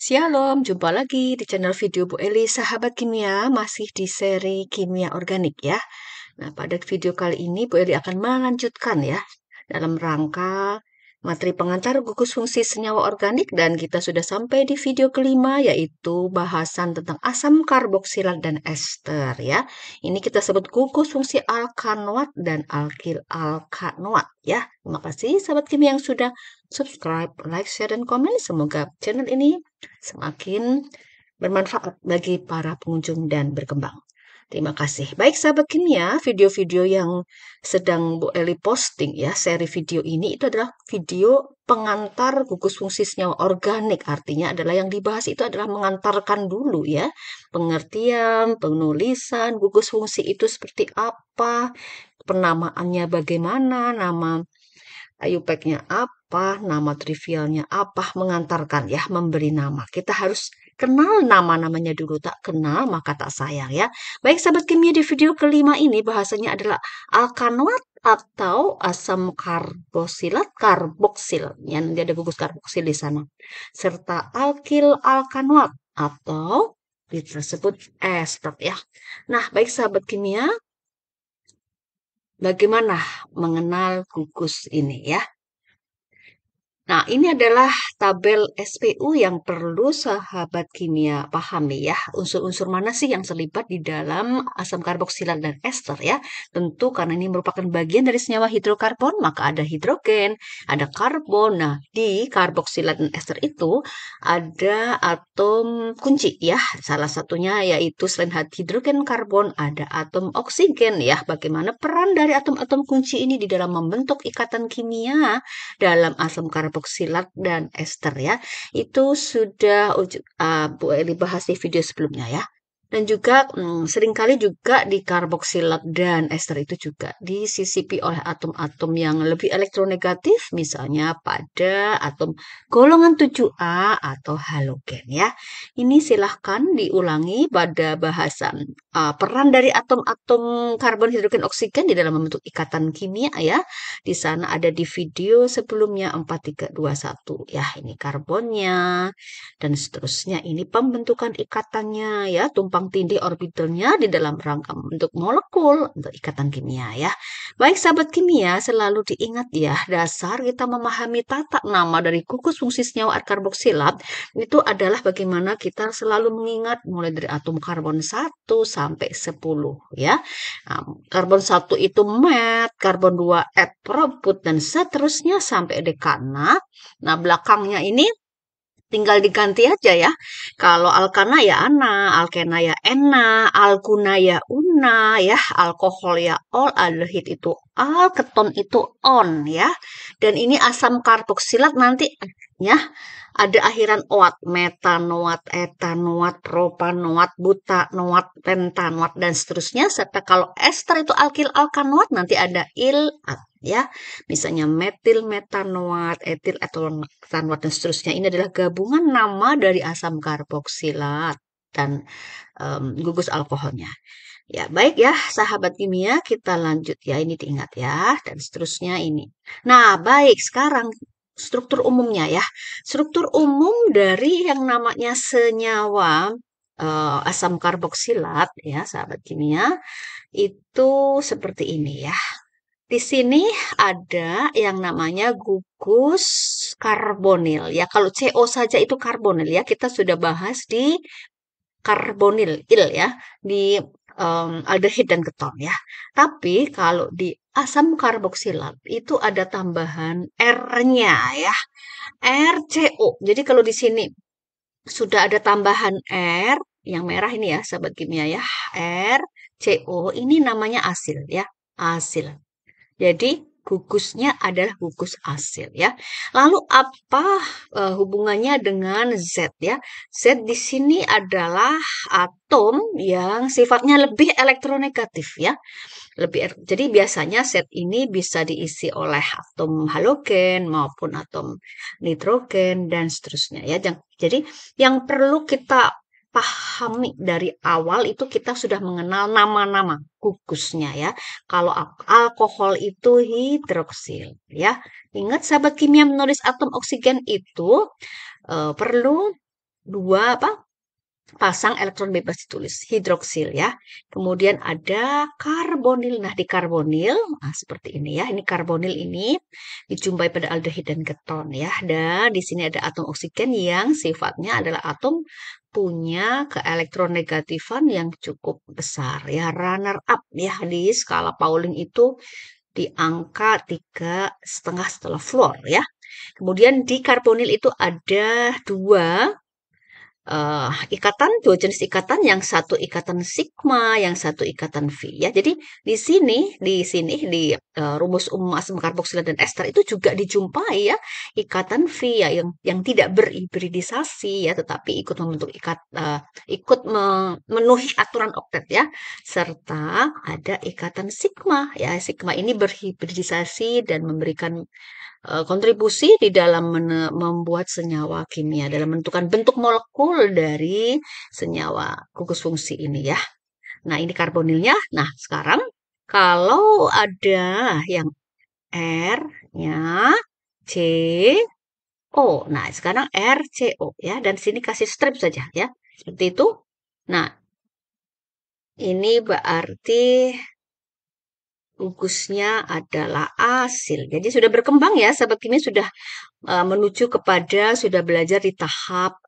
Shalom, jumpa lagi di channel video Bu Eli, sahabat kimia, masih di seri kimia organik ya. Nah, pada video kali ini Bu Eli akan melanjutkan ya, dalam rangka materi pengantar gugus fungsi senyawa organik dan kita sudah sampai di video kelima yaitu bahasan tentang asam karboksilat dan ester ya. Ini kita sebut gugus fungsi alkanoat dan alkil alkanoat ya. Terima kasih sahabat kimia yang sudah subscribe, like, share, dan komen. Semoga channel ini semakin bermanfaat bagi para pengunjung dan berkembang. Terima kasih. Baik sahabat kimia, video-video yang sedang Bu Eli posting ya, seri video ini itu adalah video pengantar gugus fungsi senyawa organik. Artinya adalah yang dibahas itu adalah mengantarkan dulu ya, pengertian, penulisan, gugus fungsi itu seperti apa, penamaannya bagaimana, nama IUPAC-nya apa, nama trivialnya apa, mengantarkan ya, memberi nama. Kita harus kenal nama-namanya dulu, tak kenal maka tak sayang ya. Baik sahabat kimia, di video kelima ini bahasanya adalah alkanoat atau asam karboksilat, karboksil. Ya, nanti ada gugus karboksil di sana. Serta alkil alkanoat atau disebut ester ya. Nah, baik sahabat kimia, bagaimana mengenal gugus ini ya? Nah, ini adalah tabel SPU yang perlu sahabat kimia pahami ya. Unsur-unsur mana sih yang terlibat di dalam asam karboksilat dan ester ya. Tentu karena ini merupakan bagian dari senyawa hidrokarbon, maka ada hidrogen, ada karbon. Nah, di karboksilat dan ester itu ada atom kunci ya. Salah satunya yaitu selain hidrogen karbon, ada atom oksigen ya. Bagaimana peran dari atom-atom kunci ini di dalam membentuk ikatan kimia dalam asam karboksilat dan ester ya. Itu sudah Bu Eli bahas di video sebelumnya ya. Dan juga seringkali juga di karboksilat dan ester itu juga disisipi oleh atom-atom yang lebih elektronegatif, misalnya pada atom golongan 7A atau halogen ya. Ini silahkan diulangi pada bahasan peran dari atom-atom karbon, hidrogen, oksigen di dalam membentuk ikatan kimia ya. Di sana ada di video sebelumnya 4321 ya, ini karbonnya dan seterusnya. Ini pembentukan ikatannya ya, tumpang tindih orbitalnya di dalam rangka membentuk molekul untuk ikatan kimia ya. Baik sahabat kimia, selalu diingat ya, dasar kita memahami tata nama dari gugus fungsi senyawa karboksilat itu adalah bagaimana kita selalu mengingat mulai dari atom karbon 1 sampai 10 ya. Nah, karbon 1 itu met, karbon 2 probut, dan seterusnya sampai dekana. Nah, belakangnya ini tinggal diganti aja ya. Kalau alkana ya ana, alkena ya ena, alkuna ya una ya, alkohol ya ol, aldehid itu al, keton itu on ya. Dan ini asam karboksilat nanti ya ada akhiran oat, metanoat, etanoat, propanoat, butanoat, pentanoat dan seterusnya. Serta kalau ester itu alkil alkanoat nanti ada ilat ya. Misalnya metil metanoat, etil etanoat dan seterusnya. Ini adalah gabungan nama dari asam karboksilat dan gugus alkoholnya. Ya, baik ya, sahabat kimia, kita lanjut ya. Ini diingat ya, dan seterusnya ini. Nah, baik, sekarang struktur umumnya ya. Struktur umum dari yang namanya senyawa asam karboksilat ya, sahabat kimia, itu seperti ini ya. Di sini ada yang namanya gugus karbonil. Ya, kalau CO saja itu karbonil ya. Kita sudah bahas di karbonil ya, di aldehid dan keton ya. Tapi kalau di asam karboksilat itu ada tambahan R-nya ya. RCO. Jadi kalau di sini sudah ada tambahan R yang merah ini ya, sahabat kimia ya. RCO ini namanya asil ya. Asil. Jadi gugusnya adalah gugus asil ya. Lalu apa hubungannya dengan Z ya? Z di sini adalah atom yang sifatnya lebih elektronegatif ya. Jadi biasanya Z ini bisa diisi oleh atom halogen maupun atom nitrogen dan seterusnya ya. Jadi yang perlu kita pahami dari awal itu kita sudah mengenal nama-nama gugusnya ya. Kalau alkohol itu hidroksil ya. Ingat sahabat kimia, menulis atom oksigen itu perlu dua pasang elektron bebas ditulis hidroksil ya. Kemudian ada karbonil. Nah, di karbonil seperti ini ya. Ini karbonil ini dijumpai pada aldehid dan keton ya. Dan di sini ada atom oksigen yang sifatnya adalah atom punya keelektronegatifan yang cukup besar ya. Runner up ya di skala Pauling itu di angka 3,5 setelah fluor ya. Kemudian di karbonil itu ada dua jenis ikatan, yang satu ikatan sigma, yang satu ikatan V ya. Jadi di rumus umum asam karboksilat dan ester itu juga dijumpai ya ikatan V ya yang tidak berhibridisasi ya, tetapi ikut membentuk memenuhi aturan oktet ya. Serta ada ikatan sigma ya. Sigma ini berhibridisasi dan memberikan kontribusi di dalam membuat senyawa kimia, dalam menentukan bentuk molekul dari senyawa gugus fungsi ini ya. Nah, ini karbonilnya. Nah, sekarang kalau ada yang R-nya CO. Nah, sekarang RCO ya, dan sini kasih strip saja ya. Seperti itu. Nah, ini berarti gugusnya adalah asil. Jadi sudah berkembang ya, sahabat kimia sudah menuju kepada sudah belajar di tahap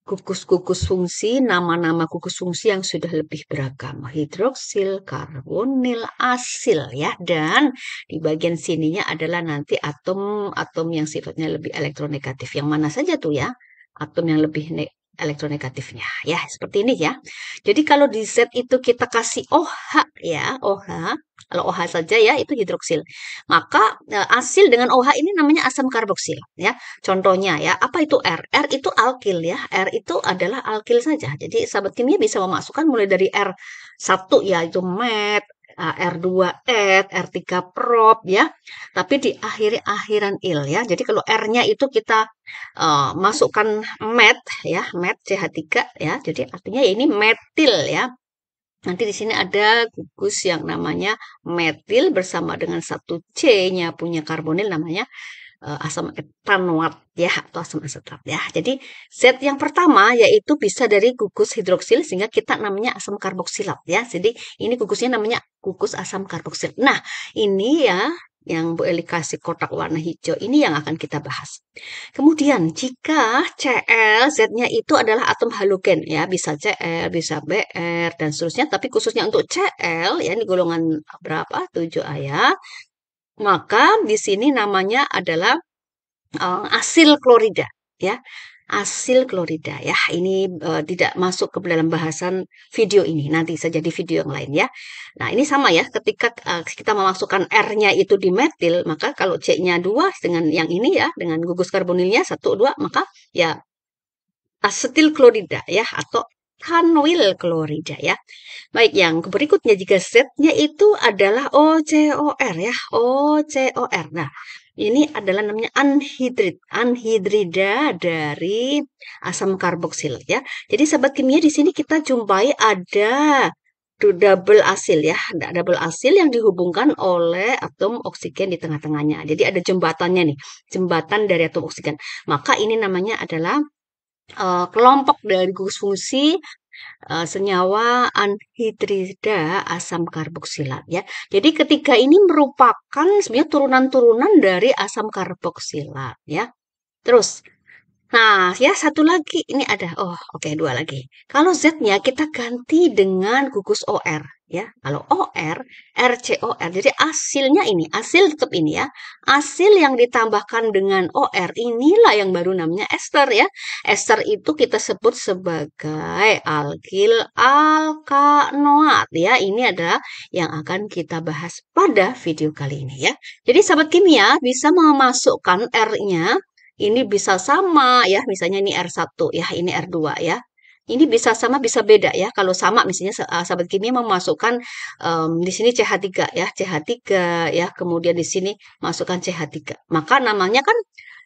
gugus-gugus fungsi, nama-nama gugus fungsi yang sudah lebih beragam. Hidroksil, karbonil, asil ya. Dan di bagian sininya adalah nanti atom-atom yang sifatnya lebih elektronegatif. Yang mana saja tuh ya? Atom yang lebih elektronegatifnya ya, seperti ini ya. Jadi kalau di Z itu kita kasih OH ya, OH. Kalau OH saja ya itu hidroksil. Maka asil dengan OH ini namanya asam karboksil ya. Contohnya ya, apa itu R? R itu alkil ya. R itu adalah alkil saja. Jadi sahabat kimia bisa memasukkan mulai dari R1 ya, itu met, R2 et, R3 prop ya. Tapi diakhiri akhiran il ya. Jadi kalau R-nya itu kita masukkan met ya, met CH3 ya. Jadi artinya ya ini metil ya. Nanti di sini ada gugus yang namanya metil bersama dengan satu C-nya punya karbonil namanya asam etanoat ya, atau asam asetat ya. Jadi zat yang pertama yaitu bisa dari gugus hidroksil sehingga kita namanya asam karboksilat ya. Jadi ini gugusnya namanya gugus asam karboksilat. Nah, ini ya yang Bu Eli kasih kotak warna hijau ini yang akan kita bahas. Kemudian jika Cl Z-nya itu adalah atom halogen ya, bisa Cl, bisa Br dan seterusnya, tapi khususnya untuk Cl ya, ini golongan berapa? 7A ya. Maka di sini namanya adalah asil klorida ya. Asil klorida ya. Ini tidak masuk ke dalam bahasan video ini. Nanti saja di video yang lain ya. Nah, ini sama ya. Ketika kita memasukkan R-nya itu di metil, maka kalau C-nya 2 dengan yang ini ya, dengan gugus karbonilnya 1 2, maka ya asetil klorida ya, atau kanwil klorida ya. Baik, yang berikutnya jika Z-nya itu adalah OCOR ya, OCOR. Nah, ini adalah namanya anhidrida dari asam karboksilat ya. Jadi sahabat kimia di sini kita jumpai ada double asil ya, double asil yang dihubungkan oleh atom oksigen di tengah-tengahnya. Jadi ada jembatannya nih, jembatan dari atom oksigen. Maka ini namanya adalah kelompok dari gugus fungsi senyawa anhidrida asam karboksilat ya. Jadi ketiga ini merupakan sebenarnya turunan-turunan dari asam karboksilat ya. Terus, nah ya satu lagi ini ada. Oh oke, dua lagi. Kalau Z-nya kita ganti dengan gugus OR ya. Kalau OR, RCOR. Jadi asilnya ini, asil tetap ini ya. Asil yang ditambahkan dengan OR inilah yang baru namanya ester ya. Ester itu kita sebut sebagai alkil alkanoat ya. Ini adalah yang akan kita bahas pada video kali ini ya. Jadi sahabat kimia bisa memasukkan R-nya ini bisa sama ya, misalnya ini R1 ya, ini R2 ya. Ini bisa sama, bisa beda ya. Kalau sama misalnya sahabat kimia memasukkan di sini CH3 ya, CH3 ya, kemudian di sini masukkan CH3. Maka namanya kan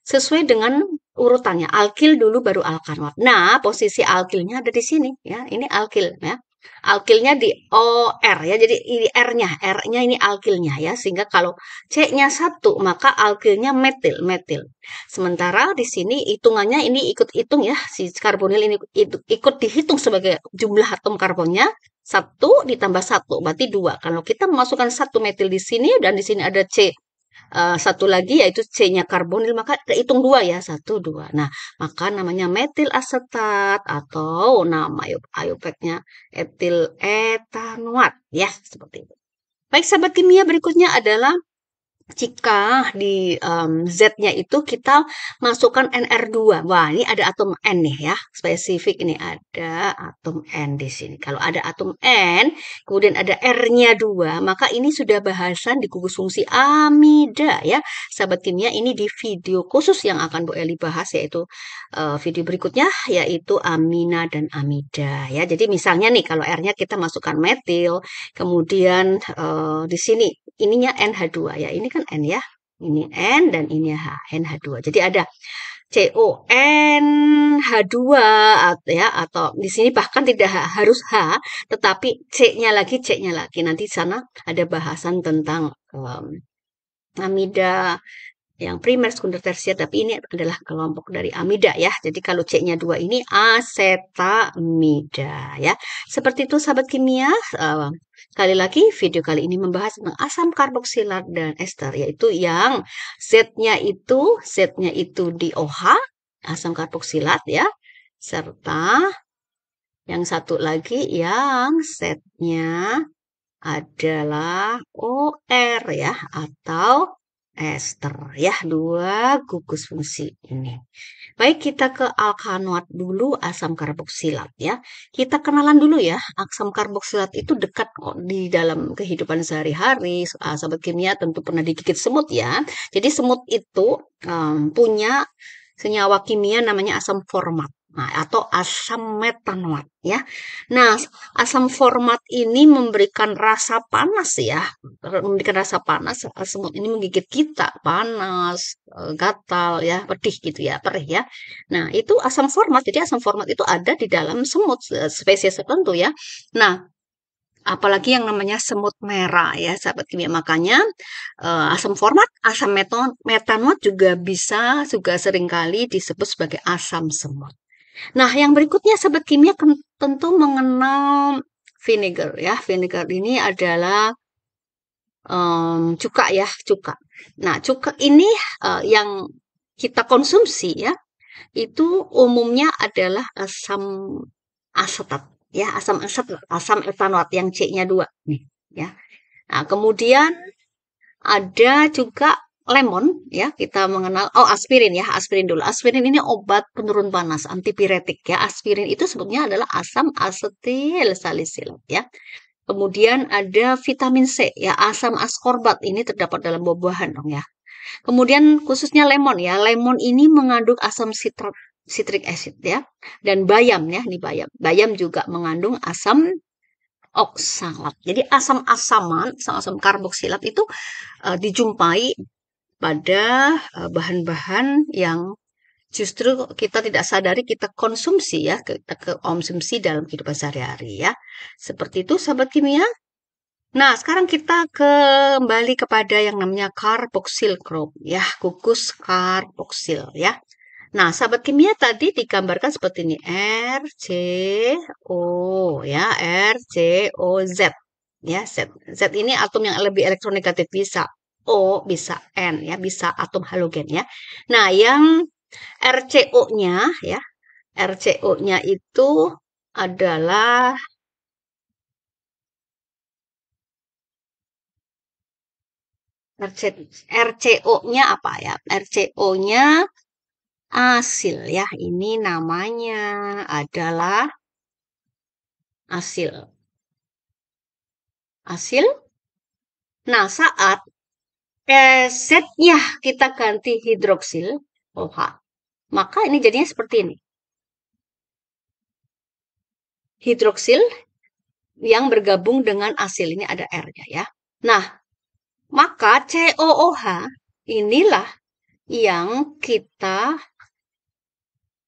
sesuai dengan urutannya. Alkil dulu baru alkanoat. Nah, posisi alkilnya ada di sini ya. Ini alkil ya. Alkilnya di OR ya. Jadi ini R-nya ini alkilnya ya. Sehingga kalau C-nya 1, maka alkilnya metil, metil. Sementara di sini hitungannya ini ikut hitung ya. Si karbonil ini ikut dihitung sebagai jumlah atom karbonnya. 1 ditambah 1 berarti 2. Kalau kita memasukkan 1 metil di sini dan di sini ada C satu lagi yaitu C-nya karbonil, maka hitung 2 ya, 1, 2. Nah, maka namanya metil asetat atau nama IUPAC-nya etil etanoat ya, seperti itu. Baik, sahabat kimia, berikutnya adalah jika di Z-nya itu kita masukkan NR2. Wah, ini ada atom N nih ya, spesifik ini ada atom N di sini. Kalau ada atom N, kemudian ada R-nya 2, maka ini sudah bahasan di gugus fungsi amida ya. Sahabat kimia, ini di video khusus yang akan Bu Eli bahas, yaitu video berikutnya, yaitu amina dan amida ya. Jadi misalnya nih, kalau R-nya kita masukkan metil, kemudian di sini ininya NH2 ya. Ini kan N ya. Ini N dan ini H, NH2. Jadi ada CONH2 ya, atau di sini bahkan tidak harus H, tetapi C-nya lagi, C-nya lagi. Nanti di sana ada bahasan tentang amida yang primer, sekunder, tersier, tapi ini adalah kelompok dari amida ya. Jadi kalau C-nya 2 ini asetamida ya. Seperti itu sahabat kimia. Sekali lagi video kali ini membahas tentang asam karboksilat dan ester, yaitu yang Z-nya itu di OH, asam karboksilat ya. Serta yang satu lagi yang Z-nya adalah OR ya, atau ester ya, 2 gugus fungsi ini. Baik, kita ke alkanoat dulu, asam karboksilat ya. Kita kenalan dulu ya, asam karboksilat itu dekat kok di dalam kehidupan sehari-hari. Sahabat kimia tentu pernah digigit semut ya. Jadi semut itu punya senyawa kimia namanya asam format. Nah, atau asam metanoat ya. Nah, asam format ini memberikan rasa panas ya, memberikan rasa panas. Semut ini menggigit kita, panas, gatal ya, pedih gitu ya, perih ya. Nah, itu asam format. Jadi asam format itu ada di dalam semut spesies tertentu ya. Nah, apalagi yang namanya semut merah ya, sahabat kimia. Makanya asam format, asam metanoat juga seringkali disebut sebagai asam semut. Nah, yang berikutnya sahabat kimia tentu mengenal vinegar ya. Vinegar ini adalah cuka ya, cuka. Nah, cuka ini yang kita konsumsi ya, itu umumnya adalah asam asetat ya, asam asetat, asam etanoat yang C-nya 2 nih ya. Nah, kemudian ada juga lemon ya, kita mengenal aspirin ya, aspirin dulu. Aspirin ini obat penurun panas, antipiretik ya. Aspirin itu sebetulnya adalah asam asetil salisilat ya. Kemudian ada vitamin C ya, asam askorbat ini terdapat dalam buah-buahan dong ya. Kemudian khususnya lemon ya. Lemon ini mengandung asam citric acid ya, dan bayam ya, ini bayam. Bayam juga mengandung asam oksalat. Jadi asam-asaman, asam-asam karboksilat itu dijumpai pada bahan-bahan yang justru kita tidak sadari kita konsumsi ya, kita konsumsi dalam kehidupan sehari-hari ya. Seperti itu sahabat kimia. Nah, sekarang kita kembali kepada yang namanya karboksil group ya, gugus karboksil ya. Nah, sahabat kimia tadi digambarkan seperti ini, RCO ya, RCOZ ya, Z. Z ini atom yang lebih elektronegatif, bisa O, bisa N ya, bisa atom halogen ya. Nah, yang RCO-nya ya, RCO-nya itu adalah RCO-nya apa ya? RCO-nya asil ya. Ini namanya adalah asil. Asil. Nah, saat Z-nya kita ganti hidroksil OH, maka ini jadinya seperti ini. Hidroksil yang bergabung dengan asil, ini ada R-nya ya. Nah, maka COOH inilah yang kita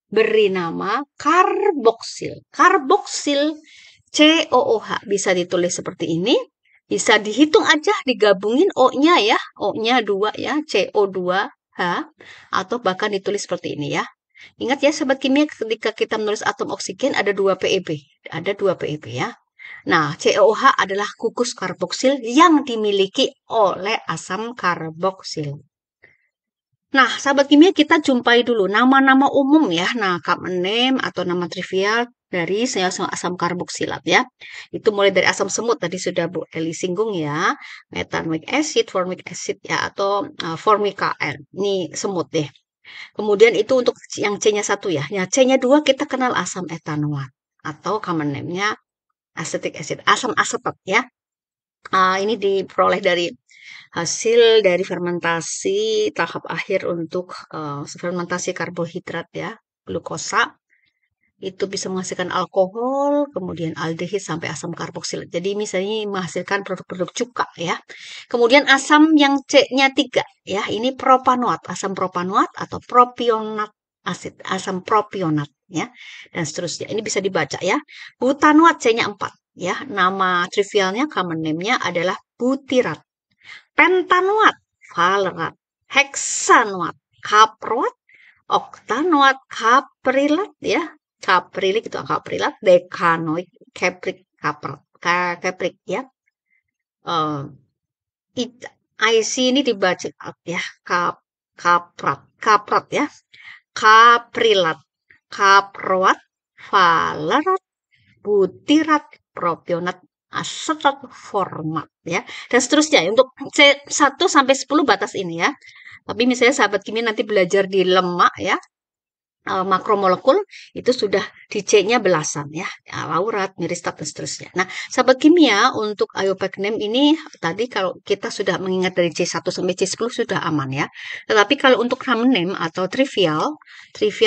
beri nama karboksil. Karboksil COOH bisa ditulis seperti ini. Bisa dihitung aja, digabungin O-nya ya. O-nya 2 ya, CO2H. Atau bahkan ditulis seperti ini ya. Ingat ya sobat kimia, ketika kita menulis atom oksigen ada 2 PeB. Ada 2 PeB ya. Nah, COOH adalah gugus karboksil yang dimiliki oleh asam karboksil. Nah, sahabat kimia, kita jumpai dulu nama-nama umum ya. Nah, common name atau nama trivial dari senyawa asam karboksilat ya. Itu mulai dari asam semut, tadi sudah Bu Eli singgung ya. Methanoic acid, formic acid ya, atau formica-N. Ini semut deh. Kemudian itu untuk yang C-nya 1 ya. Ya, C-nya 2 kita kenal asam etanoat. Atau common name-nya acetic acid, asam asetat ya. Ini diperoleh dari hasil dari fermentasi tahap akhir untuk fermentasi karbohidrat ya, glukosa. Itu bisa menghasilkan alkohol, kemudian aldehid sampai asam karboksilat. Jadi misalnya menghasilkan produk-produk cuka ya. Kemudian asam yang C-nya 3 ya, ini propanoat, asam propanoat atau propionat asid, asam propionat ya, dan seterusnya. Ini bisa dibaca ya. Butanoat C-nya 4 ya. Nama trivialnya, common name-nya adalah butirat. Pentanoat, valerat. Heksanoat, kaproat. Oktanoat, kaprilat ya. Kaprilik itu kaprilat. Dekanoik, keprik, kaprat. Keprik ya. IC ini dibaca ya. Kaprat. Kaprat ya. Kaprilat. Kaproat. Valerat. Butirat. Propionat. Asetat format ya. Dan seterusnya untuk C1 sampai 10 batas ini ya. Tapi misalnya sahabat kimia nanti belajar di lemak ya, makromolekul itu sudah di C-nya belasan ya, laurat, miristat dan seterusnya. Nah, sahabat kimia untuk iopeknem ini tadi kalau kita sudah mengingat dari C1 sampai C10 sudah aman ya. Tetapi kalau untuk common name atau trivial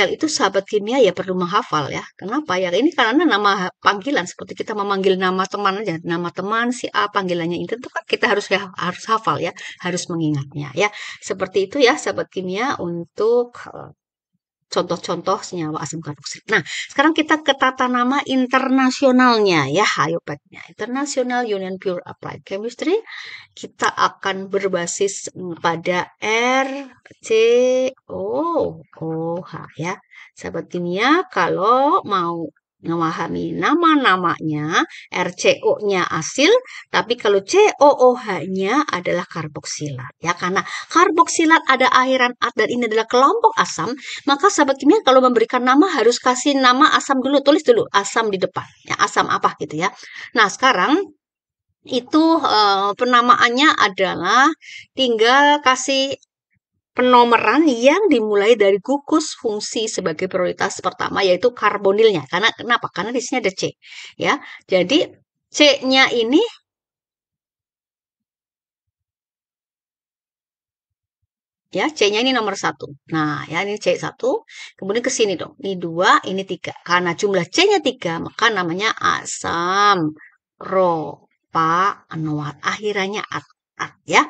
itu sahabat kimia ya perlu menghafal ya. Kenapa? Ya ini karena nama panggilan seperti kita memanggil nama teman aja, nama teman si A panggilannya itu kan kita harus hafal ya, harus mengingatnya ya. Seperti itu ya sahabat kimia untuk contoh-contoh senyawa asam karboksilat. Nah, sekarang kita ke tata nama internasionalnya ya, IUPAC-nya. International Union Pure Applied Chemistry. Kita akan berbasis pada RCOOH ya. Sahabat kimia, kalau mau memahami nama-namanya, RCO-nya asil, tapi kalau COOH-nya adalah karboksilat ya, karena karboksilat ada akhiran at dan ini adalah kelompok asam, maka sahabat kimia kalau memberikan nama harus kasih nama asam dulu, tulis dulu asam di depan ya, asam apa gitu ya. Nah, sekarang itu penamaannya adalah tinggal kasih penomeran yang dimulai dari gugus fungsi sebagai prioritas pertama yaitu karbonilnya. Karena kenapa? Karena di sini ada C ya. Jadi C-nya ini ya, C-nya ini nomor 1. Nah, ya ini C1. Kemudian ke sini dong. Ini 2, ini 3. Karena jumlah C-nya 3, maka namanya asam propanoat. Akhirannya at ya.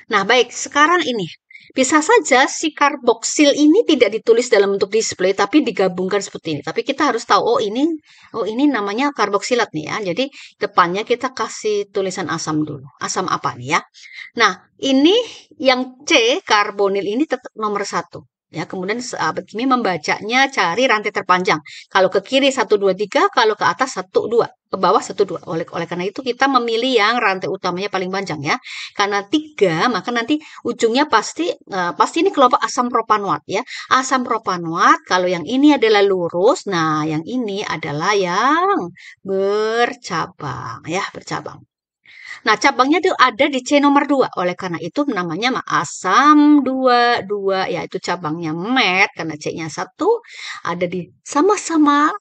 Nah, baik, sekarang ini bisa saja si karboksil ini tidak ditulis dalam bentuk display tapi digabungkan seperti ini. Tapi kita harus tahu oh ini namanya karboksilat nih ya. Jadi depannya kita kasih tulisan asam dulu. Asam apa nih ya? Nah, ini yang C karbonil ini tetap nomor 1. Ya, kemudian sahabat kimia membacanya cari rantai terpanjang. Kalau ke kiri 1 2 3, kalau ke atas 1 2, ke bawah 1 2. Oleh karena itu kita memilih yang rantai utamanya paling panjang ya. Karena 3, maka nanti ujungnya pasti ini kelompok asam propanoat ya. Asam propanoat kalau yang ini adalah lurus, nah yang ini adalah yang bercabang ya, bercabang. Nah, cabangnya itu ada di C nomor 2. Oleh karena itu namanya asam 2,2 yaitu cabangnya met karena C-nya 1 ada di sama-sama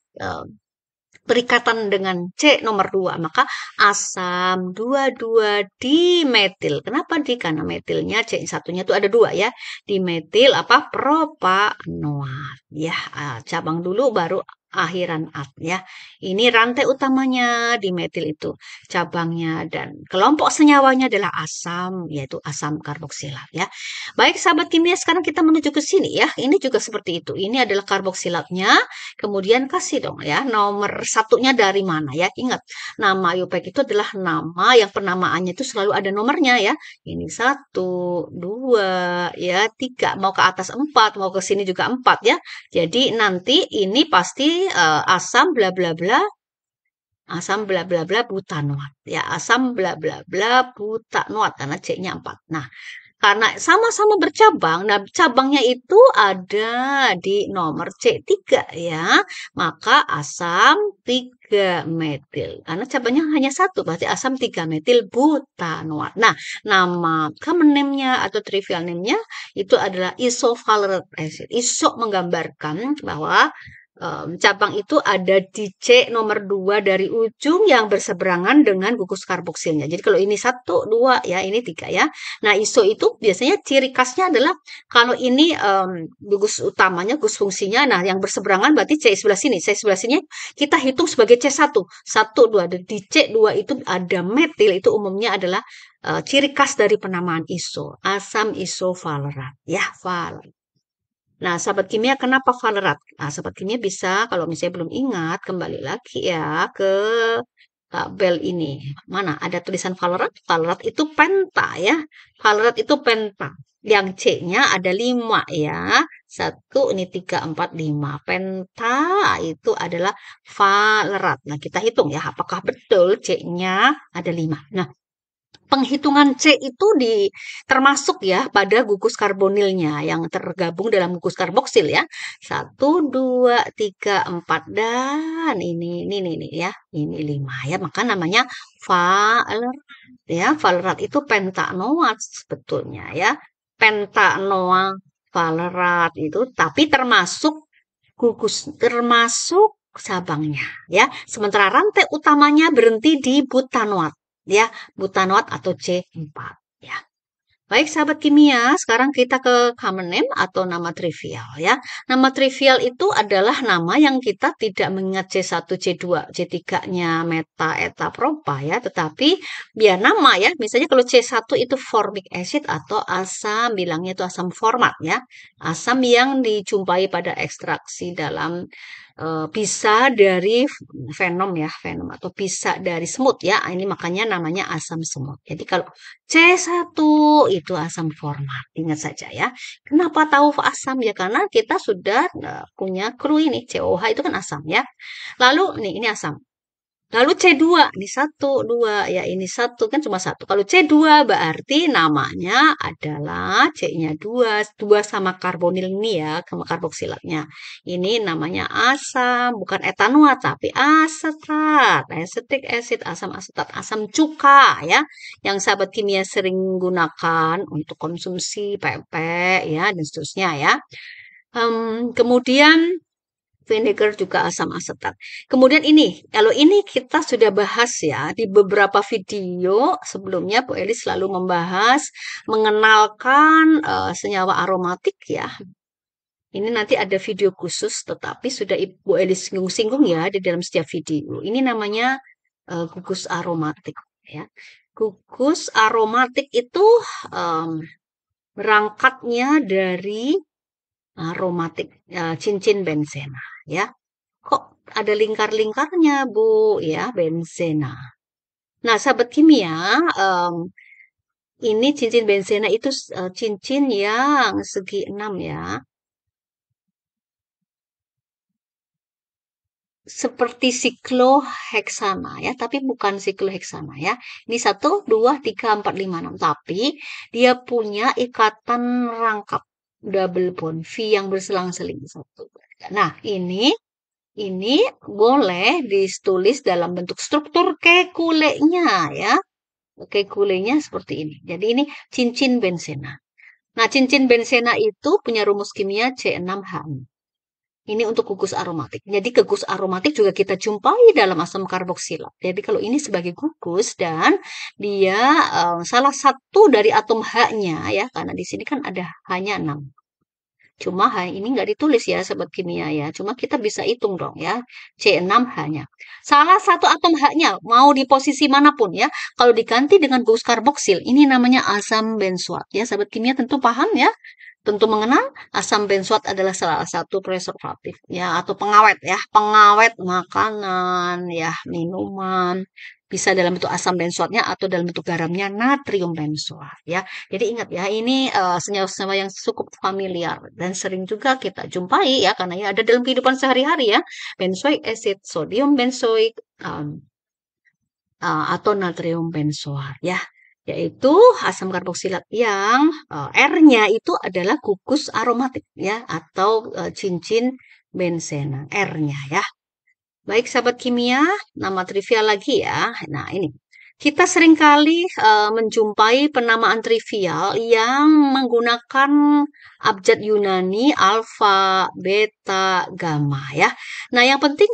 berikatan dengan C nomor 2. Maka asam 2,2 dimetil. Kenapa di? Karena metilnya C1-nya itu ada 2 ya. Dimetil apa? Propanoat. Ya, cabang dulu baru akhiran at ya. Ini rantai utamanya di metil itu, cabangnya dan kelompok senyawanya adalah asam, yaitu asam karboksilat ya. Baik sahabat kimia, sekarang kita menuju ke sini ya. Ini juga seperti itu. Ini adalah karboksilatnya. Kemudian kasih dong ya nomor satunya dari mana ya. Ingat, nama IUPAC itu adalah nama yang penamaannya itu selalu ada nomornya ya. Ini satu, dua, ya tiga, mau ke atas empat, mau ke sini juga empat ya. Jadi nanti ini pasti asam bla bla bla, asam bla bla bla butanoat ya, asam bla bla bla butanoat karena C-nya 4. Nah, karena sama-sama bercabang, nah cabangnya itu ada di nomor C3 ya, maka asam 3 metil. Karena cabangnya hanya satu, berarti asam 3 metil butanoat. Nah, nama common name-nya atau trivial name-nya itu adalah isovaleric acid. Iso menggambarkan bahwa cabang itu ada di C nomor 2 dari ujung yang berseberangan dengan gugus karboksilnya. Jadi kalau ini 1, 2 ya, ini 3 ya. Nah, iso itu biasanya ciri khasnya adalah kalau ini gugus utamanya, gugus fungsinya, nah yang berseberangan berarti C sebelah sini. C sebelah sini kita hitung sebagai C1. 1, 2. Dan di C2 itu ada metil, itu umumnya adalah ciri khas dari penamaan iso. Asam isovalerat. Ya, valerat. Nah, sahabat kimia, kenapa valerat? Nah, sahabat kimia bisa, kalau misalnya belum ingat, kembali lagi ya ke tabel ini. Mana? Ada tulisan valerat? Valerat itu penta ya. Valerat itu penta. Yang C-nya ada 5 ya. Satu, ini 3, 4, 5. Penta itu adalah valerat. Nah, kita hitung ya, apakah betul C-nya ada 5. Nah, penghitungan C itu termasuk ya pada gugus karbonilnya yang tergabung dalam gugus karboksil ya. Satu, dua, tiga, empat, dan ini ya. Ini 5 ya. Maka namanya valerat ya. Valerat itu pentanoat sebetulnya ya. Pentanoat valerat itu, tapi termasuk gugus, termasuk cabangnya ya. Sementara rantai utamanya berhenti di butanoat ya, butanoat atau C4 ya. Baik sahabat kimia, sekarang kita ke common name atau nama trivial ya. Nama trivial itu adalah nama yang kita tidak mengingat C1, C2, C3-nya meta, eta, propa ya, tetapi biar nama ya. Misalnya kalau C1 itu formic acid atau asam, bilangnya itu asam format ya. Asam yang dijumpai pada ekstraksi dalam bisa dari venom ya, venom atau bisa dari semut ya. Ini makanya namanya asam semut. Jadi kalau C1 itu asam format, ingat saja ya. Kenapa tahu asam ya? Karena kita sudah punya clue ini, COH itu kan asam ya. Lalu nih ini asam. Lalu C2, ini 1, 2, ya ini 1, kan cuma 1. Kalau C2 berarti namanya adalah C-nya 2, 2 sama karbonil ini ya, sama karboksilatnya. Ini namanya asam, bukan etanoat, tapi asetat, acetic acid, asam asetat, asam cuka ya, yang sahabat kimia sering gunakan untuk konsumsi pempek ya, dan seterusnya ya. Kemudian vinegar juga asam asetat. Kemudian ini, kalau ini kita sudah bahas ya di beberapa video sebelumnya. Bu Elis selalu membahas mengenalkan senyawa aromatik ya. Ini nanti ada video khusus, tetapi sudah Ibu Elis singgung-singgung ya di dalam setiap video. Ini namanya gugus aromatik ya. Gugus aromatik itu berangkatnya dari aromatik cincin benzena ya. Kok ada lingkar-lingkarnya Bu ya, benzena. Nah, sahabat kimia, ini cincin benzena itu cincin yang segi 6 ya. Seperti sikloheksana ya, tapi bukan sikloheksana ya. Ini 1, 2, 3, 4, 5, 6. Tapi dia punya ikatan rangkap double bond V yang berselang-seling satu. Nah, ini boleh ditulis dalam bentuk struktur kekulenya ya. Kekulenya seperti ini. Jadi ini cincin benzena. Nah, cincin benzena itu punya rumus kimia C6H6. Ini untuk gugus aromatik. Jadi gugus aromatik juga kita jumpai dalam asam karboksilat. Jadi kalau ini sebagai gugus dan dia salah satu dari atom H-nya ya, karena di sini kan ada hanya 6. Cuma ini nggak ditulis ya, Sobat Kimia ya. Cuma kita bisa hitung dong ya. C6H-nya. Salah satu atom H-nya mau di posisi manapun ya. Kalau diganti dengan gugus karboksil, ini namanya asam benzoat ya. Sobat Kimia tentu paham ya. Tentu mengenal asam benzoat adalah salah satu preservatif ya atau pengawet ya, pengawet makanan ya, minuman. Bisa dalam bentuk asam benzoatnya atau dalam bentuk garamnya natrium benzoat ya. Jadi ingat ya, ini senyawa-senyawa yang cukup familiar dan sering juga kita jumpai ya karena ya ada dalam kehidupan sehari-hari ya. Benzoic acid, sodium benzoic, atau natrium benzoat ya, yaitu asam karboksilat yang R-nya itu adalah gugus aromatik ya atau cincin benzena R-nya ya. Baik sahabat kimia, nama trivial lagi ya. Nah, ini kita seringkali menjumpai penamaan trivial yang menggunakan abjad Yunani alfa, beta, gamma ya. Nah, yang penting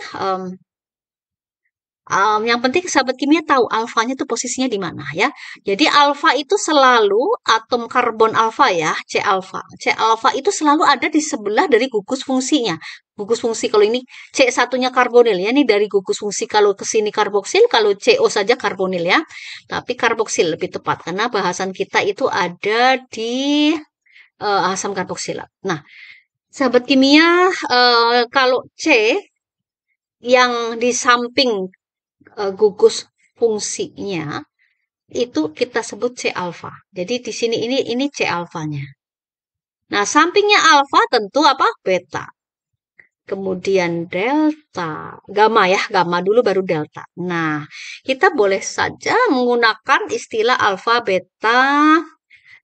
sahabat kimia tahu alfanya itu posisinya di mana ya. Jadi alfa itu selalu atom karbon alfa ya, C alfa. C alfa itu selalu ada di sebelah dari gugus fungsinya. Gugus fungsi kalau ini C satunya karbonil ya, ini dari gugus fungsi kalau ke sini karboksil, kalau CO saja karbonil ya. Tapi karboksil lebih tepat karena bahasan kita itu ada di asam karboksilat. Nah, sahabat kimia kalau C yang di samping gugus fungsinya itu kita sebut C alfa. Jadi di sini ini C alfanya. Nah, sampingnya alfa tentu apa? Beta. Kemudian delta, gamma ya, gamma dulu baru delta. Nah, kita boleh saja menggunakan istilah alfa, beta,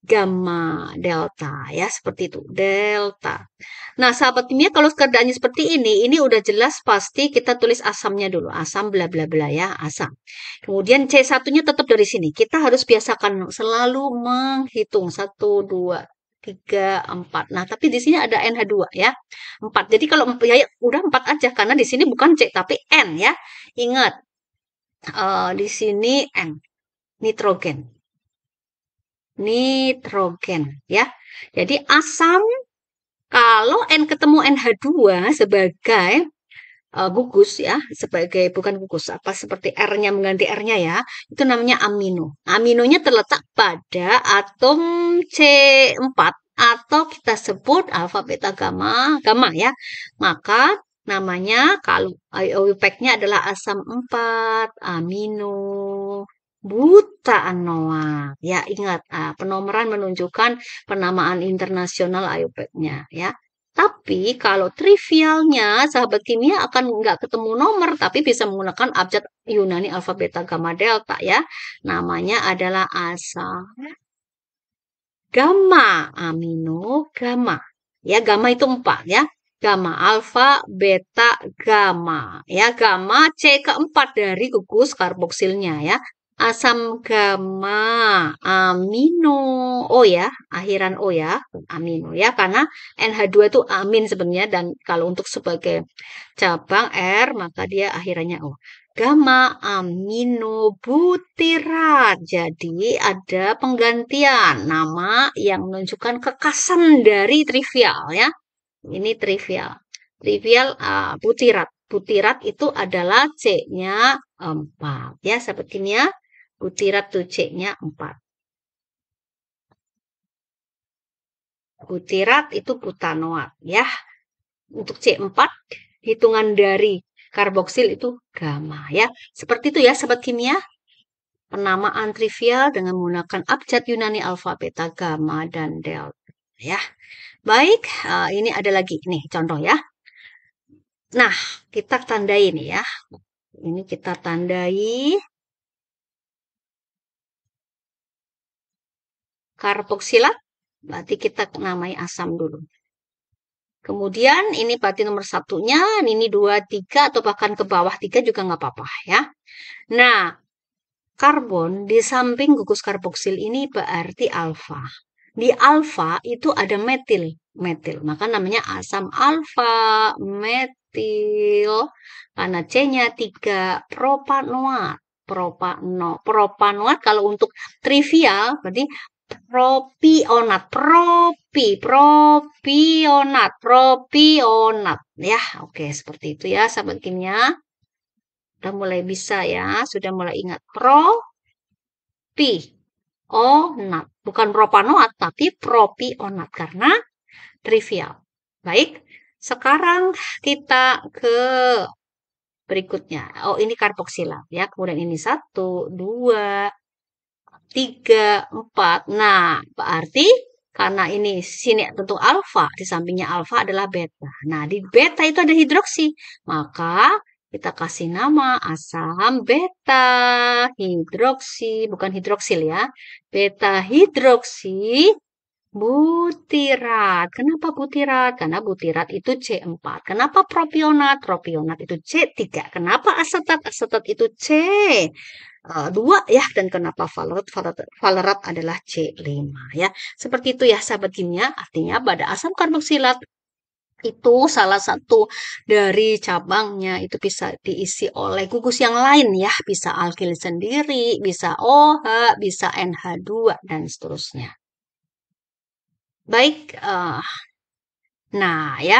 gamma, delta ya, seperti itu. Delta. Nah, sahabat kimia kalau keadaannya seperti ini udah jelas pasti kita tulis asamnya dulu. Asam bla bla bla ya, asam. Kemudian C1-nya tetap dari sini. Kita harus biasakan selalu menghitung 1, 2, 3, 4. Nah, tapi di sini ada NH2 ya. 4. Jadi kalau ya, udah 4 aja karena di sini bukan C tapi N ya. Ingat, di sini N, nitrogen. Nitrogen ya. Jadi asam kalau N ketemu NH2 sebagai gugus ya, sebagai bukan gugus apa seperti R-nya mengganti R-nya ya, itu namanya amino. Aminonya terletak pada atom C4 atau kita sebut alfa beta gamma, gamma ya. Maka namanya kalau IUPAC-nya adalah asam 4 amino butanoat. Ya, ingat, penomoran menunjukkan penamaan internasional IUPAC-nya ya. Tapi kalau trivialnya, sahabat kimia akan nggak ketemu nomor, tapi bisa menggunakan abjad Yunani alfa, beta, gamma, delta ya. Namanya adalah asam gamma, amino, gamma. Ya, gamma itu 4 ya. Gamma, alfa, beta, gamma. Ya, gamma C keempat dari gugus karboksilnya ya. Asam gamma, amino, O ya, akhiran O ya, amino ya, karena NH2 itu amin sebenarnya, dan kalau untuk sebagai cabang R, maka dia akhirannya O. Gamma aminobutirat. Jadi ada penggantian nama yang menunjukkan kekasan dari trivial ya. Ini trivial. Trivial butirat. Butirat itu adalah C-nya 4 ya, sahabat kimia. Butirat tuh C-nya 4. Butirat itu butanoat ya. Untuk C4 hitungan dari karboksil itu gamma ya. Seperti itu ya sahabat kimia. Penamaan trivial dengan menggunakan abjad Yunani alfa, beta, gamma dan delta ya. Baik, ini ada lagi nih contoh ya. Nah, kita tandai ini ya. Ini kita tandai karboksilat, berarti kita namai asam dulu. Kemudian ini berarti nomor satunya, ini 2, 3, atau bahkan ke bawah 3 juga nggak apa-apa ya. Nah, karbon di samping gugus karboksil ini berarti alfa. Di alfa itu ada metil. Metil, maka namanya asam alfa metil. Karena C-nya 3 propanoat. Propanoat kalau untuk trivial berarti propionat, propionat. Ya, oke, seperti itu ya, sahabat kimia. Sudah mulai bisa ya, sudah mulai ingat propionat. Bukan propanoat, tapi propionat karena trivial. Baik, sekarang kita ke berikutnya. Oh, ini karboksilat ya. Kemudian ini 1, 2, 3, 4. Nah, berarti karena ini sini tentu alfa, di sampingnya alfa adalah beta. Nah, di beta itu ada hidroksi. Maka kita kasih nama asam beta hidroksi, bukan hidroksil ya. Beta hidroksi butirat. Kenapa butirat? Karena butirat itu C4. Kenapa propionat? Propionat itu C3. Kenapa asetat? Asetat itu C2 ya. Dan kenapa valerat? Valerat adalah C5 ya. Seperti itu ya sahabat kimia. Artinya pada asam karboksilat itu salah satu dari cabangnya itu bisa diisi oleh gugus yang lain ya. Bisa alkil sendiri, bisa OH, bisa NH2 dan seterusnya. Baik, nah ya,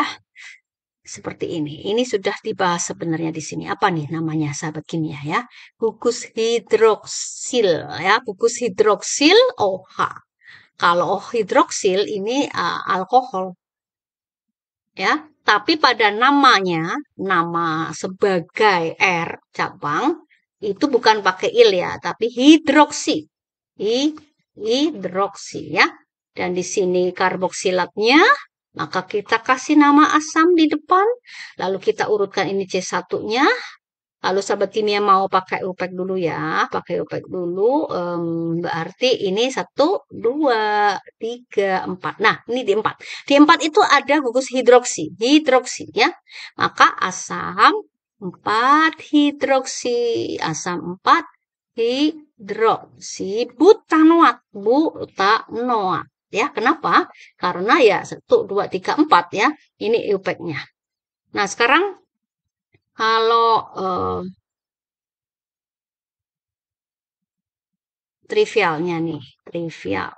seperti ini. Ini sudah dibahas sebenarnya di sini. Apa nih namanya sahabat kimia ya? Gugus hidroksil ya, gugus hidroksil OH. Kalau hidroksil ini alkohol ya, tapi pada namanya, nama sebagai R cabang itu bukan pakai il ya, tapi hidroksi. Hidroksi ya. Dan di sini karboksilatnya, maka kita kasih nama asam di depan. Lalu kita urutkan ini C1-nya. Lalu sahabat kimia mau pakai UPEC dulu ya. Pakai UPEC dulu. Berarti ini 1, 2, 3, 4. Nah, ini di 4. Di 4 itu ada gugus hidroksi. Hidroksi ya. Maka asam 4 hidroksi. Asam 4 hidroksi butanoat. Butanoat. Ya, kenapa? Karena ya 1, 2, 3, 4 ya. Ini UPEC-nya. Nah, sekarang kalau trivialnya nih, trivial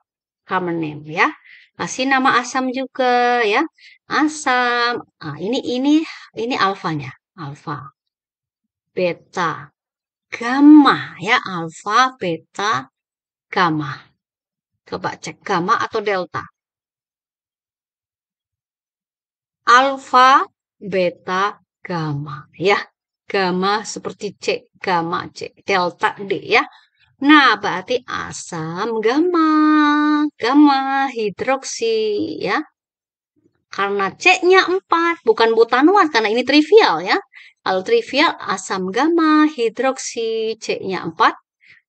common name ya. Kasih nama asam juga ya. Asam. Nah, ini alfanya. Alfa, beta, gamma ya. Alfa, beta, gamma. Coba cek gamma atau delta. Alfa, beta, gamma ya. Gamma seperti C, gamma C, delta D ya. Nah, berarti asam gamma, gamma hidroksi ya. Karena C-nya 4, bukan butanoat karena ini trivial ya. Kalau trivial asam gamma hidroksi C-nya 4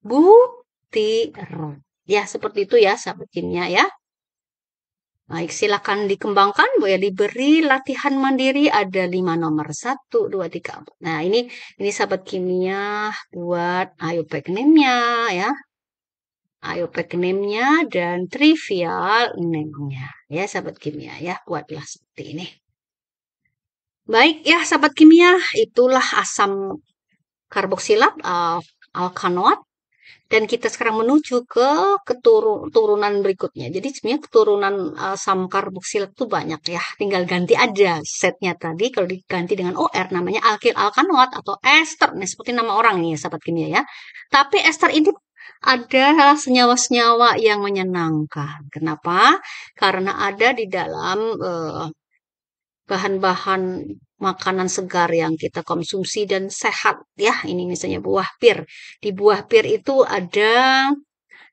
butirat. Ya, seperti itu ya sahabat kimia ya. Baik, silakan dikembangkan, boleh diberi latihan mandiri ada 5 nomor 1, 2, 3, 4. Nah, ini sahabat kimia buat IUPAC name-nya ya. IUPAC name-nya dan trivial name-nya ya sahabat kimia ya. Buatlah seperti ini. Baik ya sahabat kimia, itulah asam karboksilat alkanoat. Dan kita sekarang menuju ke keturunan berikutnya. Jadi sebenarnya keturunan asam karboksilat itu banyak ya. Tinggal ganti aja setnya tadi. Kalau diganti dengan OR namanya alkil alkanoat atau ester. Nah, seperti nama orang ini ya sahabat kimia ya. Tapi ester ini ada senyawa-senyawa yang menyenangkan. Kenapa? Karena ada di dalam bahan-bahan makanan segar yang kita konsumsi dan sehat ya. Ini misalnya buah pir. Di buah pir itu ada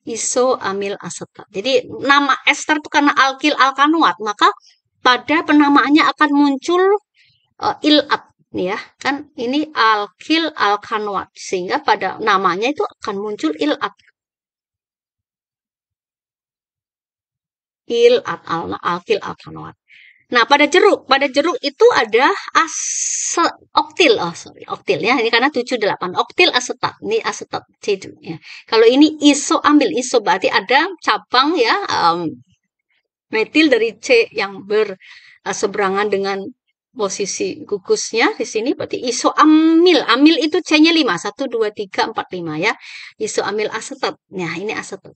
isoamil asetat. Jadi nama ester itu karena alkil alkanoat, maka pada penamaannya akan muncul ilat ya. Kan ini alkil alkanoat sehingga pada namanya itu akan muncul ilat. Alkil alkanoat. Nah, pada jeruk itu ada oktil ya. Ini karena 78 oktil asetat. Ini asetat C2 ya. Kalau ini isoamil, iso berarti ada cabang ya metil dari C yang berseberangan dengan posisi gugusnya di sini berarti isoamil. Amil itu C-nya 5, 1 2 3 4 5 ya. Isoamil asetat. Nah, ini asetat.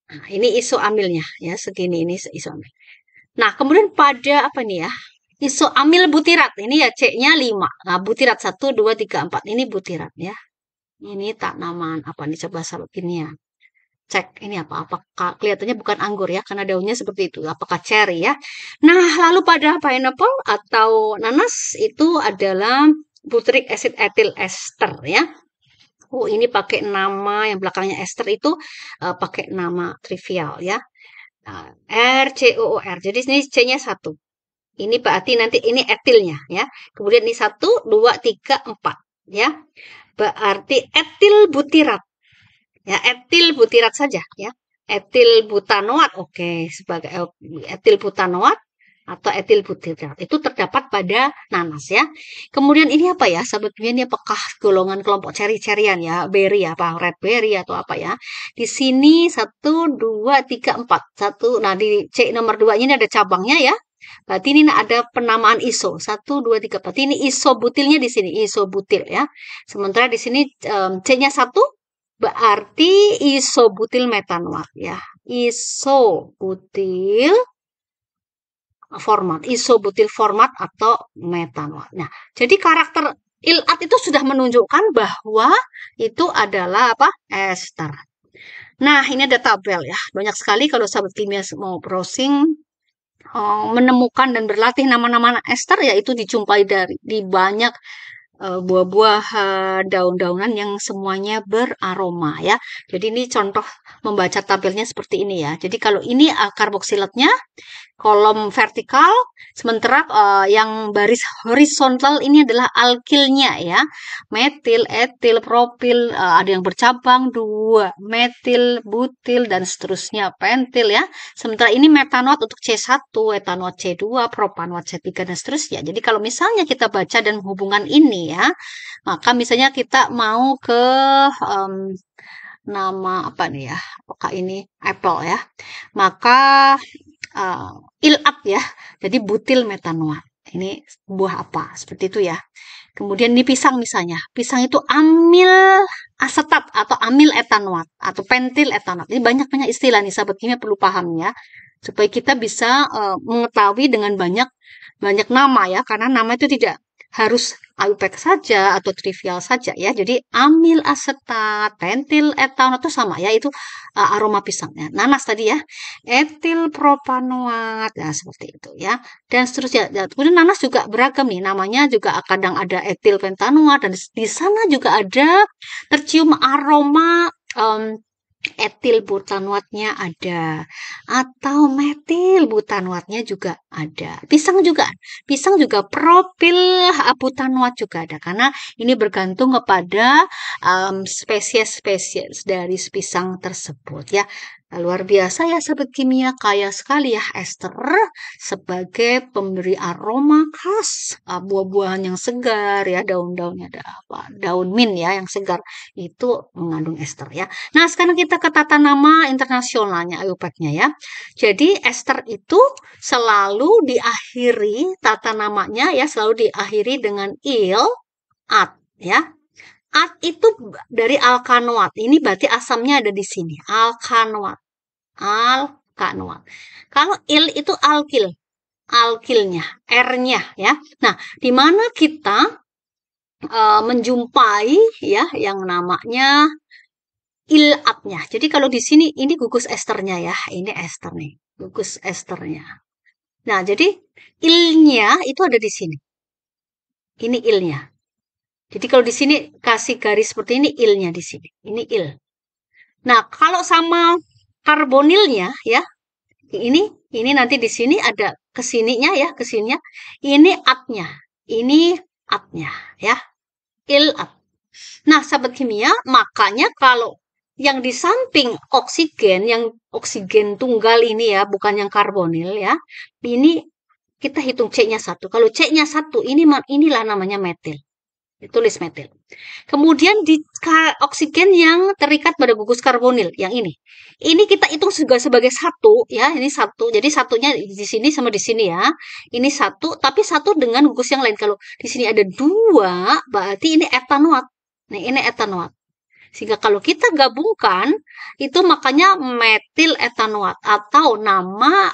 Nah, ini isoamilnya ya, segini ini isoamil. Nah, kemudian pada apa nih ya? Isoamil butirat. Ini ya C-nya 5. Nah, butirat 1, 2, 3, 4. Ini butirat ya. Ini tanaman apa nih, coba sahabat kimia. Cek ini apa? Apakah kelihatannya bukan anggur ya, karena daunnya seperti itu. Apakah cherry ya? Nah, lalu pada pineapple atau nanas itu adalah butyric acid ethyl ester ya. Oh, ini pakai nama yang belakangnya ester itu pakai nama trivial ya. Nah, RCOOR. Jadi ini C-nya 1. Ini berarti nanti ini etilnya ya. Kemudian ini 1, 2, 3, 4 ya. Berarti etil butirat. Ya, etil butirat saja ya. Etil butanoat, oke, sebagai etil butanoat atau etil butirat itu terdapat pada nanas ya. Kemudian ini apa ya? Sebetulnya ini apakah golongan kelompok ceri-cerian ya, berry apa, red berry atau apa ya? Di sini 1, 2, 3, 4. Satu, nah di C nomor 2 ini ada cabangnya ya. Berarti ini ada penamaan iso 1, 2, 3, 4. Berarti ini isobutilnya di sini isobutil ya. Sementara di sini C-nya 1 berarti isobutil metanoat ya. Isobutil format atau metanoat. Nah, jadi karakter ilat itu sudah menunjukkan bahwa itu adalah apa? Ester. Nah, ini ada tabel ya. Banyak sekali kalau sahabat kimia mau browsing menemukan dan berlatih nama-nama ester ya itu dijumpai di banyak buah-buahan, daun-daunan yang semuanya beraroma ya. Jadi ini contoh membaca tabelnya seperti ini ya. Jadi kalau ini karboksilatnya kolom vertikal, sementara yang baris horizontal ini adalah alkilnya ya. Metil, etil, propil, ada yang bercabang, 2, metil, butil, dan seterusnya, pentil ya. Sementara ini metanoat untuk C1, etanoat C2, propanoat C3, dan seterusnya. Jadi kalau misalnya kita baca dan hubungan ini ya, maka misalnya kita mau ke nama apa nih ya, apakah ini apple ya, maka ilat ya, jadi butil metanoat. Ini buah apa? Seperti itu ya. Kemudian ini pisang misalnya. Pisang itu amil asetat atau amil etanoat atau pentil etanoat. Ini banyak-banyak istilah nih sahabat kimia perlu paham ya. Supaya kita bisa mengetahui dengan banyak banyak nama ya, karena nama itu tidak harus IUPAC saja atau trivial saja ya. Jadi amil asetat, pentil etanol itu sama ya, itu aroma pisangnya. Nanas tadi ya, etil propanoat, ya seperti itu ya. Dan seterusnya. Ya, kemudian nanas juga beragam nih, namanya juga kadang ada etil pentanoat dan di sana juga ada tercium aroma etil butanoatnya ada atau metil butanoatnya juga ada. Pisang juga propil butanoat juga ada karena ini bergantung kepada spesies-spesies dari pisang tersebut ya. Luar biasa ya sahabat kimia, kaya sekali ya ester sebagai pemberi aroma khas buah-buahan yang segar ya, daun-daunnya ada apa? Daun mint ya yang segar itu mengandung ester ya. Nah, sekarang kita ke tata nama internasionalnya IUPAC-nya ya. Jadi ester itu selalu diakhiri tata namanya ya, selalu diakhiri dengan il, at ya. At itu dari alkanoat. Ini berarti asamnya ada di sini. Alkanoat. Alkanoat. Kalau il itu alkil. Alkilnya, R-nya ya. Nah, di mana kita menjumpai ya yang namanya ilatnya. Jadi kalau di sini ini gugus esternya ya. Ini ester nih, gugus esternya. Nah, jadi ilnya itu ada di sini. Ini ilnya. Jadi kalau di sini kasih garis seperti ini ilnya di sini. Ini il. Nah, kalau sama karbonilnya ya, ini nanti di sini ada kesininya ya, kesininya. Ini atnya. Ini atnya ya. Ilat. Nah, sahabat kimia, makanya kalau yang di samping oksigen, yang oksigen tunggal ini ya, bukan yang karbonil ya, ini kita hitung C-nya 1. Kalau C-nya 1, inilah namanya metil. Ditulis metil. Kemudian di oksigen yang terikat pada gugus karbonil, yang ini. Ini kita hitung juga sebagai 1 ya, ini 1. Jadi satunya di sini sama di sini ya. Ini 1, tapi 1 dengan gugus yang lain. Kalau di sini ada 2, berarti ini etanoat. Nah, ini etanoat. Sehingga kalau kita gabungkan, itu makanya metil etanoat atau nama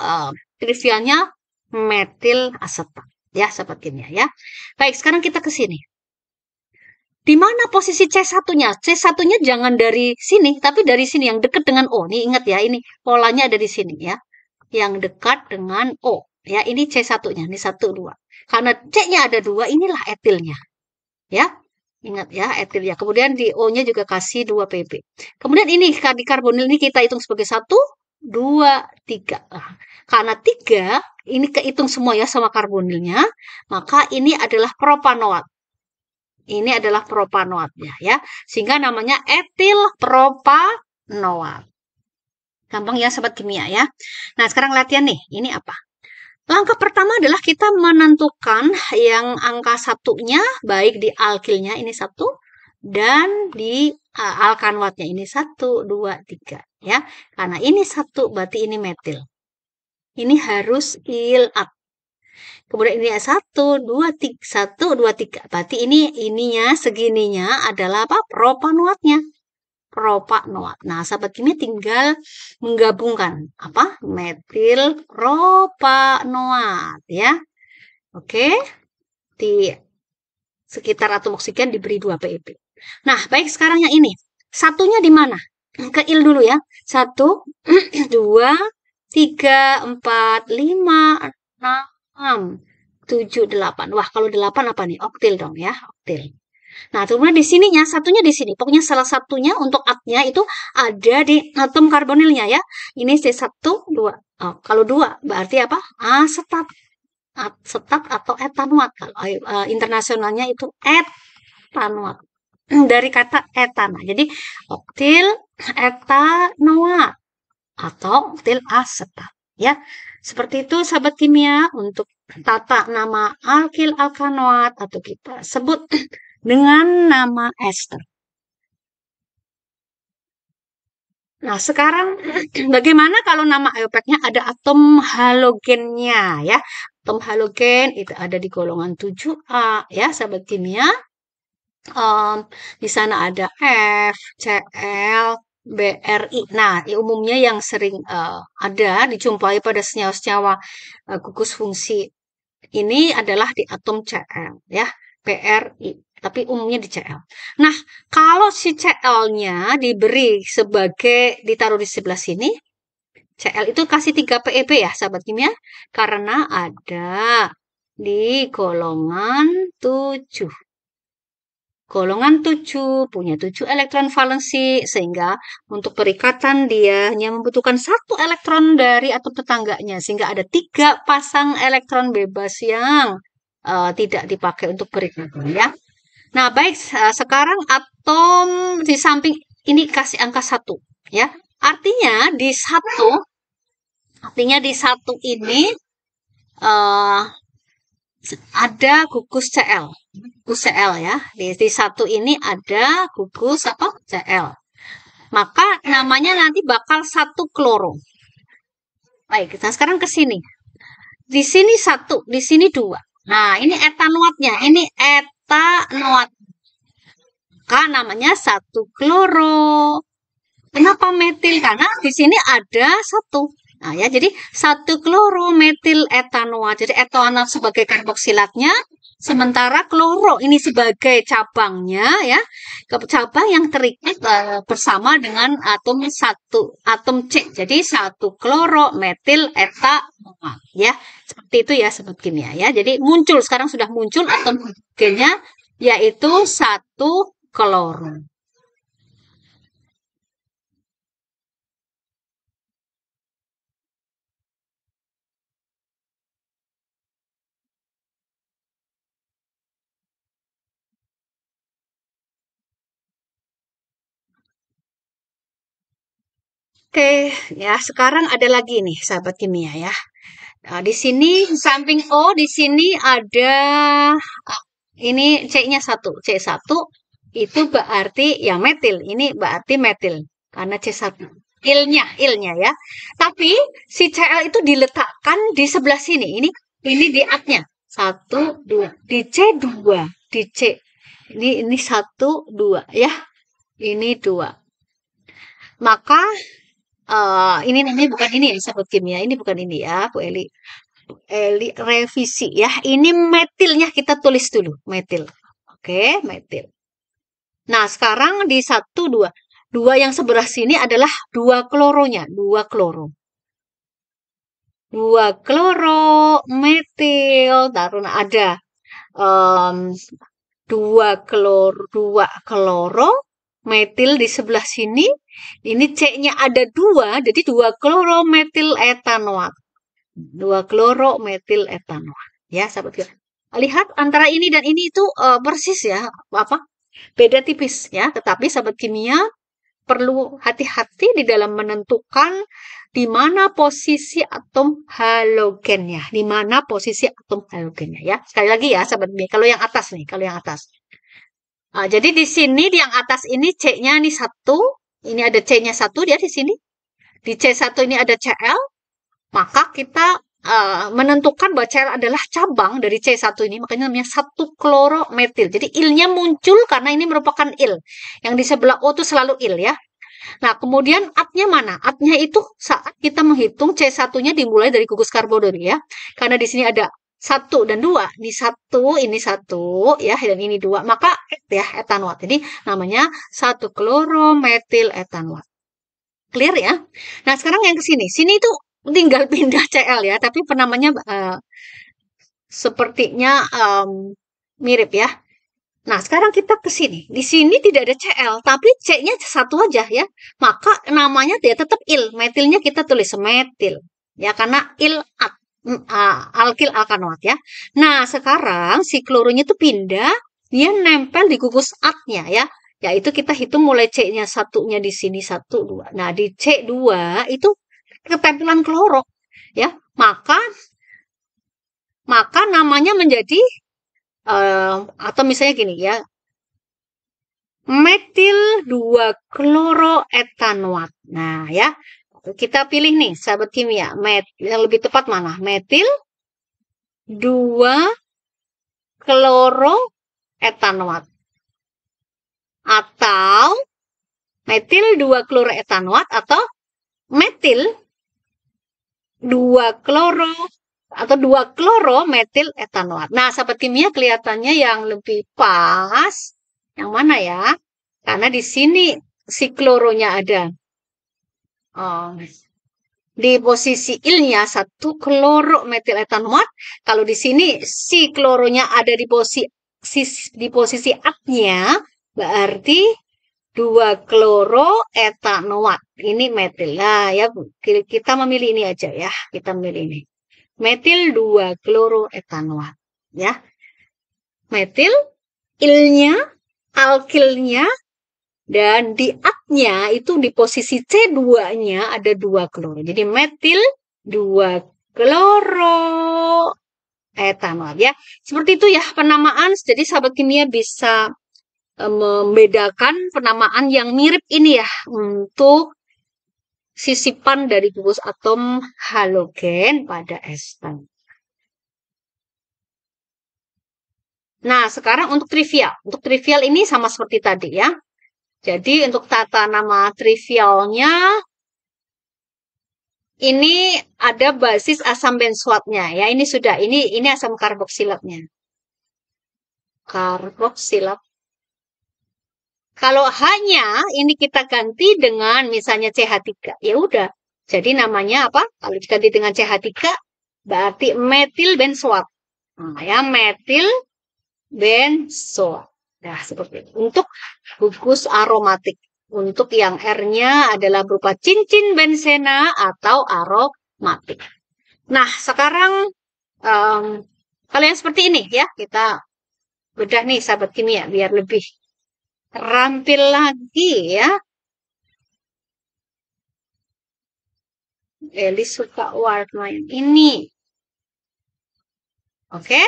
trivialnya metil asetat. Ya, sahabat kimia ya. Baik, sekarang kita ke sini. Di mana posisi C1-nya? C1-nya jangan dari sini, tapi dari sini yang dekat dengan O. Nih ingat ya, ini polanya ada di sini ya. Yang dekat dengan O. Ya, ini C1-nya, ini 1, 2. Karena C-nya ada 2, inilah etilnya. Ya, ingat ya, etilnya. Kemudian di O-nya juga kasih 2 pp. Kemudian ini di karbonil ini kita hitung sebagai 1, 2, 3. Nah, karena 3, ini kehitung semua ya sama karbonilnya, maka ini adalah propanoat. Ini adalah propanoatnya ya. Sehingga namanya etil propanoat. Gampang ya sobat kimia ya. Nah, sekarang latihan nih. Ini apa? Langkah pertama adalah kita menentukan yang angka satunya baik di alkilnya ini 1 dan di alkanoatnya ini 1, 2, 3 ya. Karena ini 1 berarti ini metil. Ini harus ilat. Kemudian ini 1, 2, 3, 1, 2, 3. Berarti ininya segininya adalah apa? Propanoatnya. Propanoat. Nah, sahabat kimia tinggal menggabungkan apa? Metil propanoat ya. Oke. Di sekitar atom oksigen diberi 2 PeP. Nah, baik sekarang yang ini. Satunya di mana? Ke il dulu ya. 1, 2, 3, 4, 5, 6, 7, 8. Wah, kalau 8 apa nih? Oktil dong ya, oktil. Nah, kemudian di sininya, satunya di sini. Pokoknya salah satunya untuk atnya itu ada di atom karbonilnya ya. Ini C1, 2. Oh, kalau 2 berarti apa? Asetat. Asetat atau etanoat. Kalau internasionalnya itu etanoat. Dari kata etana. Jadi, oktil etanoat atau oktil asetat. Ya, seperti itu sahabat kimia untuk tata nama alkil alkanoat atau kita sebut dengan nama ester. Nah, sekarang bagaimana kalau nama IUPAC-nya ada atom halogennya ya? Atom halogen itu ada di golongan 7A ya, sahabat kimia. Di sana ada F, Cl, Bri. Nah, umumnya yang sering ada dijumpai pada senyawa-senyawa gugus fungsi ini adalah di atom Cl ya, Bri. Tapi umumnya di Cl. Nah, kalau si Cl-nya diberi sebagai ditaruh di sebelah sini, Cl itu kasih 3 PeP ya, sahabat kimia, karena ada di golongan 7. Golongan 7 punya 7 elektron valensi sehingga untuk perikatan dia hanya membutuhkan 1 elektron dari atom tetangganya sehingga ada 3 pasang elektron bebas yang tidak dipakai untuk perikatan ya. Nah, baik sekarang atom di samping ini kasih angka 1 ya. Artinya di 1 ini ada gugus Cl. Gugus Cl ya. Di 1 ini ada gugus apa? Cl. Maka namanya nanti bakal 1 kloro. Baik, kita sekarang ke sini. Di sini 1, di sini 2. Nah, ini etanoatnya. Ini etanoat. Maka namanya 1 kloro. Kenapa metil? Karena di sini ada 1. Nah ya, jadi 1 klorometil etanoat. Jadi etanoat sebagai karboksilatnya, sementara kloro ini sebagai cabangnya ya. Cabang yang terikat bersama dengan atom C. Jadi 1 klorometil etanoat ya. Seperti itu ya sobat kimia ya. Jadi muncul sekarang sudah muncul atom hidrogennya yaitu 1 kloro. Oke, ya sekarang ada lagi nih sahabat kimia ya. Nah, di sini samping O di sini ada ini C-nya 1. C1 itu berarti ya metil. Ini berarti metil karena C1. Ilnya ya. Tapi si Cl itu diletakkan di sebelah sini. Ini di atnya. 1, 2. Di C2. Di C. Ini 1, 2 ya. ini 2. Maka ini namanya bukan ini ya, sahabat kimia. Ini bukan ini ya, Bu Eli. Bu Eli revisi ya. Ini metilnya kita tulis dulu, metil. Oke, metil. Nah, sekarang di 1, 2. 2 yang sebelah sini adalah 2 kloronya, 2 kloro. 2 kloro metil. Taruh nah, ada em, 2 kloro metil di sebelah sini. Ini C-nya ada 2, jadi 2 kloro metil etanoat. 2 kloro metil etanoat. Ya, sahabat kita. Lihat antara ini dan ini itu persis ya, apa? Beda tipis ya, tetapi sahabat kimia perlu hati-hati di dalam menentukan di mana posisi atom halogennya, di mana posisi atom halogennya ya. Sekali lagi ya, sahabat kimia, kalau yang atas nih, kalau yang atas. Jadi di sini di yang atas ini C-nya ini 1, ini ada C-nya 1 dia di sini. Di C1 ini ada Cl, maka kita menentukan bahwa Cl adalah cabang dari C1 ini, makanya namanya 1 klorometil. Jadi ilnya muncul karena ini merupakan il. Yang di sebelah O itu selalu il ya. Nah, kemudian atnya mana? Atnya itu saat kita menghitung C1-nya dimulai dari gugus karbon ya. Karena di sini ada 1 dan 2. Ini 1 ya, dan ini 2. Maka ya etanoat. Jadi namanya 1 klorometil etanoat. Clear ya? Nah, sekarang yang ke sini. Sini itu tinggal pindah Cl ya, tapi penamanya sepertinya mirip ya. Nah, sekarang kita ke sini. Di sini tidak ada Cl, tapi C-nya 1 aja ya. Maka namanya dia tetap il. Metilnya kita tulis metil. Ya, karena il alkil alkanoat ya. Nah, sekarang si kloronya itu pindah, dia nempel di gugus atnya ya. Yaitu kita hitung mulai C-nya 1-nya di sini 1, 2. Nah, di C2 itu ketempelan kloro ya. Maka namanya menjadi atau misalnya gini ya, metil 2 kloroetanoat. Nah ya, kita pilih nih sahabat kimia, yang lebih tepat mana? Metil 2 kloroetanoat atau metil 2 kloroetanoat atau metil 2 kloro atau 2 kloro metil etanoat. Nah, sahabat kimia kelihatannya yang lebih pas yang mana ya? Karena di sini si kloronya ada di posisi ilnya 1 kloro metil etanoat. Kalau di sini si kloronya ada di posisi atnya, berarti 2 kloro etanoat. Ini metil. Nah, ya kita memilih ini aja ya. Kita memilih ini. Metil 2 kloroetanoat ya. Metil ilnya, alkilnya, dan di atnya itu di posisi C2-nya ada 2 kloro. Jadi metil 2 kloroetanoat ya. Seperti itu ya penamaan. Jadi sahabat kimia bisa membedakan penamaan yang mirip ini ya untuk sisipan dari gugus atom halogen pada ester. Nah, sekarang untuk trivial. Untuk trivial ini sama seperti tadi ya. Jadi untuk tata nama trivialnya ini ada basis asam benzoatnya ya. Ini sudah, ini asam karboksilatnya. Karboksilat. Kalau hanya ini kita ganti dengan misalnya CH3, ya udah. Jadi namanya apa? Kalau diganti dengan CH3 berarti metil benzoat. Nah, ya metil benzoat. Nah, seperti itu. Untuk gugus aromatik. Untuk yang R-nya adalah berupa cincin bensena atau aromatik. Nah, sekarang kalau yang seperti ini ya, kita bedah nih sahabat kimia biar lebih terampil lagi ya. Eli suka warna ini. Oke.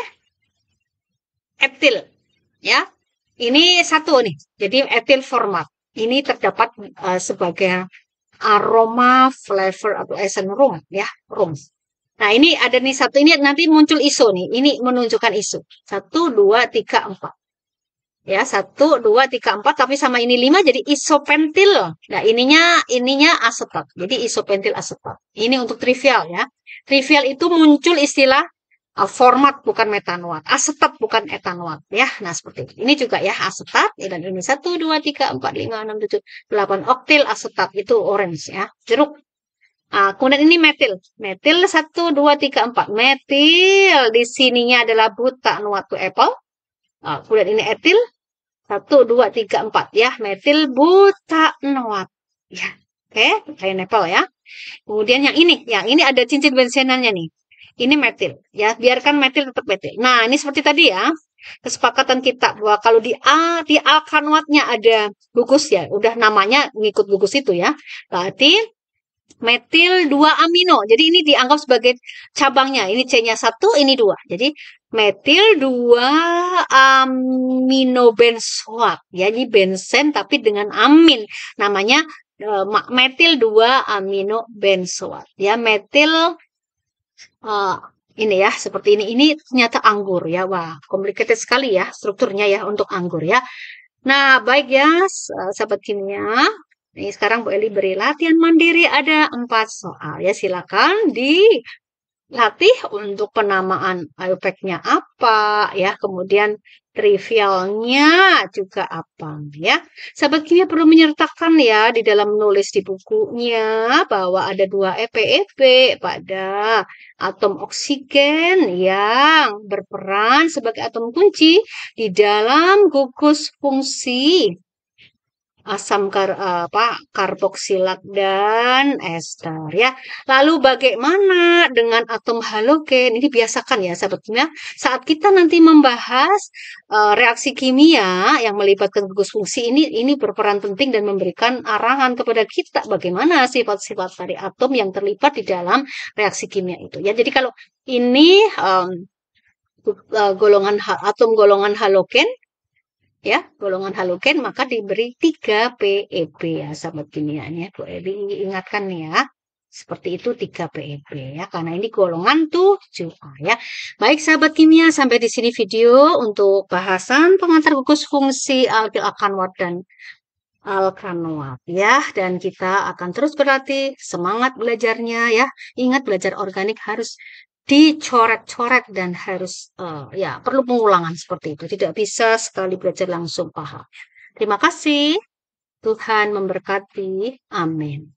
Etil ya. Ini 1 nih. Jadi etil format. Ini terdapat sebagai aroma, flavor atau essence rum ya, rum. Nah, ini ada nih 1 ini nanti muncul iso nih. Ini menunjukkan iso. 1 2 3 4. Ya, 1, 2, 3, 4, tapi sama ini 5 jadi isopentil. Nah, ininya asetat. Jadi isopentil asetat. Ini untuk trivial ya. Trivial itu muncul istilah format bukan metanoat, asetat bukan etanoat ya. Nah, seperti itu. Ini juga ya asetat dan ini 1, 2, 3, 4, 5, 6, 7, 8 oktil asetat itu orange ya. Jeruk. Kemudian ini metil. Metil 1, 2, 3, 4. Metil di sininya adalah buta nuat to apple. Kemudian ini etil 1, 2, 3, 4 ya, metil butanoat. Ya, oke, pineapple ya. Kemudian yang ini ada cincin bensenannya nih. Ini metil, ya, biarkan metil tetap metil. Nah, ini seperti tadi ya, kesepakatan kita bahwa kalau di alkanoatnya ada gugus ya, udah namanya ngikut gugus itu ya. Berarti metil 2 amino. Jadi ini dianggap sebagai cabangnya. Ini C-nya 1, ini 2. Jadi metil 2 amino benzoat. Ya, ini benzen tapi dengan amin. Namanya metil 2 amino benzoat. Ya, metil uh, ini ya, seperti ini. Ini ternyata anggur ya. Wah, complicated sekali ya strukturnya ya untuk anggur ya. Nah, baik ya, sahabat kimia. Ini sekarang Bu Eli beri latihan mandiri ada 4 soal ya. Silakan dilatih untuk penamaan IUPAC-nya apa ya. Kemudian trivialnya juga apa ya. Sahabat kimia perlu menyertakan ya di dalam menulis di bukunya bahwa ada 2 EP-EP pada atom oksigen yang berperan sebagai atom kunci di dalam gugus fungsi asam karboksilat dan ester ya. Lalu bagaimana dengan atom halogen? Ini biasakan ya sahabat kimia. Saat kita nanti membahas reaksi kimia yang melibatkan gugus fungsi ini berperan penting dan memberikan arahan kepada kita bagaimana sifat-sifat dari atom yang terlibat di dalam reaksi kimia itu ya. Jadi kalau ini atom golongan halogen ya, golongan halogen maka diberi 3 PeB ya sahabat kimia ya. Bu Eli ingatkan ya. Seperti itu 3 PeB ya, karena ini golongan 7A ya. Baik sahabat kimia, sampai di sini video untuk bahasan pengantar gugus fungsi alkil alkanoat dan alkanoat ya, dan kita akan terus berlatih, semangat belajarnya ya. Ingat belajar organik harus dicoret-coret dan harus ya perlu pengulangan seperti itu. Tidak bisa sekali belajar langsung paham. Terima kasih. Tuhan memberkati. Amin.